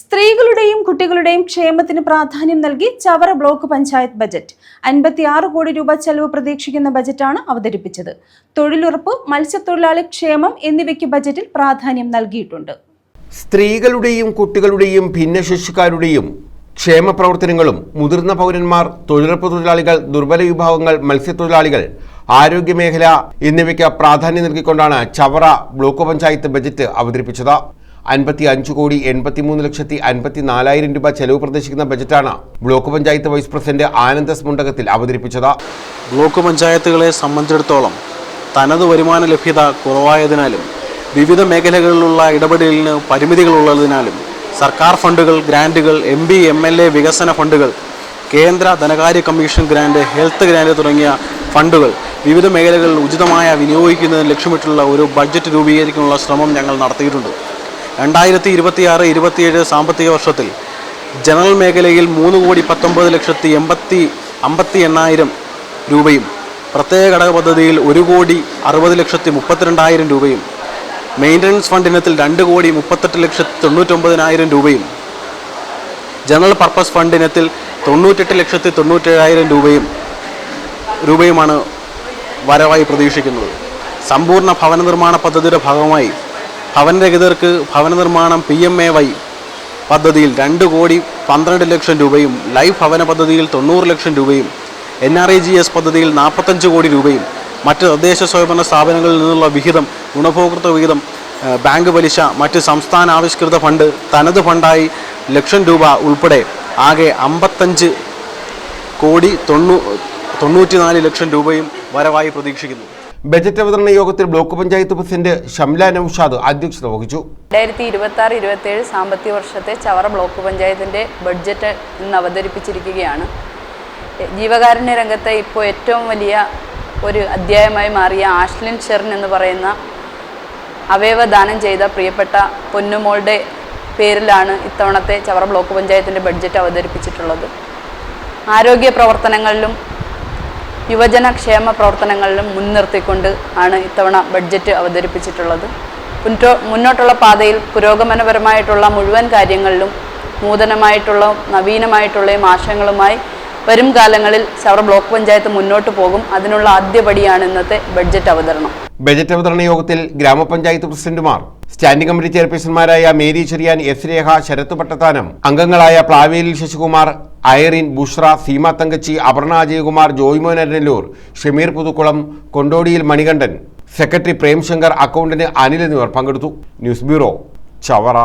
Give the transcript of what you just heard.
സ്ത്രീകളുടെയും കുട്ടികളുടെയും ക്ഷേമത്തിന് പ്രാധാന്യം നൽകി ചവറ ബ്ലോക്ക് പഞ്ചായത്ത് ബജറ്റ് 56 കോടി രൂപ ചെലവ് പ്രതീക്ഷിക്കുന്ന ബജറ്റാണ് അവതരിപ്പിച്ചത്. തൊഴിലുറപ്പ്, മത്സ്യത്തൊഴിലാളി ക്ഷേമം എന്നിവയ്ക്ക് ബജറ്റിൽ പ്രാധാന്യം നൽകിയിട്ടുണ്ട്. സ്ത്രീകളുടെയും കുട്ടികളുടെയും ഭിന്നശേഷിക്കാരുടെയും ക്ഷേമ പ്രവർത്തനങ്ങളും മുതിർന്ന പൗരന്മാർ, തൊഴിലുറപ്പ് തൊഴിലാളികൾ, ദുർബല വിഭാഗങ്ങൾ, മത്സ്യത്തൊഴിലാളികൾ, ആരോഗ്യമേഖല എന്നിവയ്ക്ക് പ്രാധാന്യം നൽകിക്കൊണ്ടാണ് ചവറ ബ്ലോക്ക് പഞ്ചായത്ത് ബജറ്റ് അവതരിപ്പിച്ചത്. 55,83,54,000 രൂപ ചെലവ് പ്രതീക്ഷിക്കുന്ന ബജറ്റാണ് block panchayat vice president ആനന്ദസ് Mundakathil അവതരിപ്പിച്ചത്. ബ്ലോക്ക് പഞ്ചായത്തുകളെ സംബന്ധിച്ചിടത്തോളം തനത് വരുമാന ലഭ്യത കുറവായതിനാലും വിവിധ മേഖലകളിലുള്ള ഇടപെടലിന് പരിമിതികളുള്ളതിനാലും സർക്കാർ ഫണ്ടുകൾ, ഗ്രാൻറ്റുകൾ, MP, MLA വികസന ഫണ്ടുകൾ, കേന്ദ്ര ധനകാര്യ കമ്മീഷൻ ഗ്രാൻറ്റ്, ഹെൽത്ത് ഗ്രാൻറ്റ് തുടങ്ങിയ ഫണ്ടുകൾ വിവിധ മേഖലകളിൽ ഉചിതമായ വിനിയോഗിക്കുന്നതിന് ലക്ഷ്യമിട്ടുള്ള ഒരു ബഡ്ജറ്റ് രൂപീകരിക്കാനുള്ള ശ്രമം ഞങ്ങൾ നടത്തിയിട്ടുണ്ട്. 2026-27 സാമ്പത്തിക വർഷത്തിൽ ജനറൽ മേഖലയിൽ 3,19,50,800 രൂപയും, പ്രത്യേക ഘടക പദ്ധതിയിൽ 1,60,32,000 രൂപയും, മെയിൻ്റനൻസ് ഫണ്ട് ഇനത്തിൽ 2,38,99,000 രൂപയും, ജനറൽ പർപ്പസ് ഫണ്ട് ഇനത്തിൽ 98,97,000 രൂപയുമാണ് വരവായി പ്രതീക്ഷിക്കുന്നത്. സമ്പൂർണ്ണ ഭവന നിർമ്മാണ പദ്ധതിയുടെ ഭാഗമായി ഭവനരഹിതർക്ക് ഭവന നിർമ്മാണം PMAY പദ്ധതിയിൽ 2,12,00,000 രൂപയും, ലൈഫ് ഭവന പദ്ധതിയിൽ 90 ലക്ഷം രൂപയും, NREGS പദ്ധതിയിൽ 45 കോടി രൂപയും, മറ്റ് തദ്ദേശ സ്വയംഭരണ സ്ഥാപനങ്ങളിൽ നിന്നുള്ള വിഹിതം, ഗുണഭോക്തൃ വിഹിതം, ബാങ്ക് പലിശ, മറ്റ് സംസ്ഥാന ആവിഷ്കൃത ഫണ്ട്, തനത് ഫണ്ടായി ലക്ഷം രൂപ ഉൾപ്പെടെ ആകെ 55,94,00,000 രൂപയും വരവായി പ്രതീക്ഷിക്കുന്നു. ബജറ്റ് അവതരണ യോഗത്തിൽ ബ്ലോക്ക് പഞ്ചായത്ത് പ്രസിഡന്റ് ഷംല നൌഷാദ് അധ്യക്ഷത വഹിച്ചു. 2026-27 സാമ്പത്തിക വർഷത്തെ ചവറ ബ്ലോക്ക് പഞ്ചായത്തിൻ്റെ ബഡ്ജറ്റ് ഇന്ന് അവതരിപ്പിച്ചിരിക്കുകയാണ്. ജീവകാരുണ്യ രംഗത്തെ ഇപ്പോൾ ഏറ്റവും വലിയ ഒരു അധ്യായമായി മാറിയ ആഷ്ലിൻ ഷെറിൻ എന്ന് പറയുന്ന അവയവദാനം ചെയ്ത പ്രിയപ്പെട്ട പൊന്നുമോളുടെ പേരിലാണ് ഇത്തവണത്തെ ചവറ ബ്ലോക്ക് പഞ്ചായത്തിൻ്റെ ബഡ്ജറ്റ് അവതരിപ്പിച്ചിട്ടുള്ളത്. ആരോഗ്യ പ്രവർത്തനങ്ങളിലും യുവജന ക്ഷേമ പ്രവർത്തനങ്ങളിലും മുൻനിർത്തിക്കൊണ്ട് ആണ് ഇത്തവണ ബഡ്ജറ്റ് അവതരിപ്പിച്ചിട്ടുള്ളത്. മുന്നോട്ടുള്ള പാതയിൽ പുരോഗമനപരമായിട്ടുള്ള മുഴുവൻ കാര്യങ്ങളിലും നൂതനമായിട്ടുള്ള നവീനമായിട്ടുള്ള ആശയങ്ങളുമായി വരും കാലങ്ങളിൽ ചവറ ബ്ലോക്ക് പഞ്ചായത്ത് മുന്നോട്ട് പോകും. അതിനുള്ള ആദ്യപടിയാണ് ഇന്നത്തെ ബഡ്ജറ്റ് അവതരണം. ബജറ്റ് അവതരണ യോഗത്തിൽ ഗ്രാമപഞ്ചായത്ത് പ്രസിഡന്റുമാർ, സ്റ്റാൻഡിംഗ് കമ്മിറ്റി ചെയർപേഴ്സൺമാരായ മേരി ചെറിയാൻ, S രേഖ, ശരത്ത് പട്ടത്താനം, അംഗങ്ങളായ പ്ലാവേലിൽ ശശികുമാർ, ഐറിൻ, ബുഷ്ര, സീമ തങ്കച്ചി, അപർണ അജയകുമാർ, ജോയ്മോൻ അരനല്ലൂർ, ഷമീർ പുതുക്കുളം, കൊണ്ടോടിയിൽ മണികണ്ഠൻ, സെക്രട്ടറി പ്രേംശങ്കർ, അക്കൗണ്ടന്റ് അനിൽ എന്നിവർ പങ്കെടുത്തു. News bureau, Chavara.